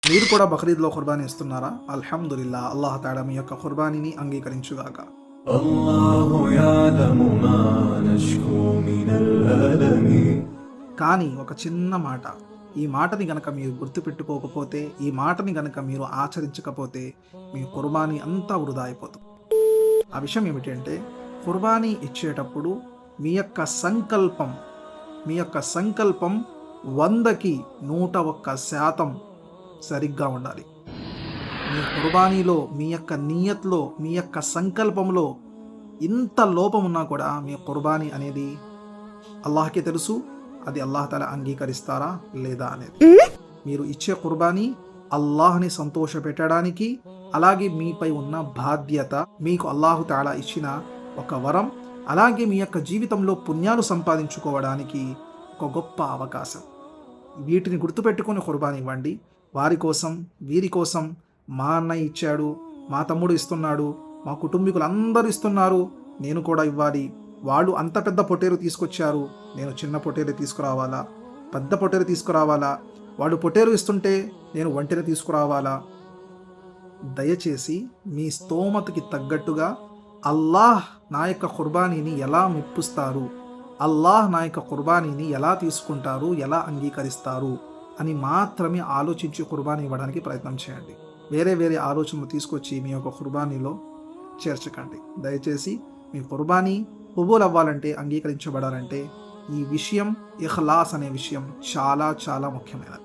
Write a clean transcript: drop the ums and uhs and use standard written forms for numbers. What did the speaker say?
మీరు కూడా బక్రీద్లో ఖుర్బానీ ఇస్తున్నారా? అల్హమ్దులిల్లా, అల్లాహ్ తాలా మీ యొక్క ఖుర్బానీని అంగీకరించుగాక. కానీ ఒక చిన్న మాట, ఈ మాటని గనక మీరు గుర్తుపెట్టుకోకపోతే, ఈ మాటని గనక మీరు ఆచరించకపోతే మీ ఖుర్బానీ అంతా వృధా అయిపోతుంది. ఆ విషయం ఏమిటంటే, ఖుర్బానీ ఇచ్చేటప్పుడు మీ యొక్క సంకల్పం 100కి 101% సరిగ్గా ఉండాలి. మీ ఖుర్బానీలో, మీ యొక్క నియత్లో, మీ యొక్క సంకల్పంలో ఇంత లోపం ఉన్నా కూడా మీ ఖుర్బానీ అనేది అల్లాహ్కి తెలుసు, అది అల్లాహ్ తాలా అంగీకరిస్తారా లేదా అనేది. మీరు ఇచ్చే ఖుర్బానీ అల్లాహ్ని సంతోషపెట్టడానికి, అలాగే మీపై ఉన్న బాధ్యత, మీకు అల్లాహు తాలా ఇచ్చిన ఒక వరం, అలాగే మీ యొక్క జీవితంలో పుణ్యాలు సంపాదించుకోవడానికి ఒక గొప్ప అవకాశం. వీటిని గుర్తుపెట్టుకొని ఖుర్బానీ ఇవ్వండి. వారి కోసం, వీరి కోసం, మా అన్నయ్య ఇచ్చాడు, మా తమ్ముడు ఇస్తున్నాడు, మా కుటుంబీకులు అందరూ ఇస్తున్నారు, నేను కూడా ఇవ్వాలి. వాళ్ళు అంత పెద్ద పొటేరు తీసుకొచ్చారు, నేను చిన్న పొటేరు తీసుకురావాలా? పెద్ద పొటేరు తీసుకురావాలా? వాళ్ళు పొటేరు ఇస్తుంటే నేను వంటెన తీసుకురావాలా? దయచేసి మీ స్తోమతకి తగ్గట్టుగా అల్లాహ్ నా యొక్క ఖుర్బానీని ఎలా మెప్పుస్తారు, అల్లాహ్ నా యొక్క ఖుర్బానీని ఎలా తీసుకుంటారు, ఎలా అంగీకరిస్తారు అని మాత్రమే ఆలోచించి ఖుర్బానీ ఇవ్వడానికి ప్రయత్నం చేయండి. వేరే ఆలోచనలు తీసుకొచ్చి మీ యొక్క ఖుర్బానీలో చేర్చకండి. దయచేసి మీ ఖుర్బానీ కబూల్ అవ్వాలంటే, అంగీకరించబడాలంటే ఈ విషయం, ఇఖ్లాస్ అనే విషయం చాలా చాలా ముఖ్యమైనది.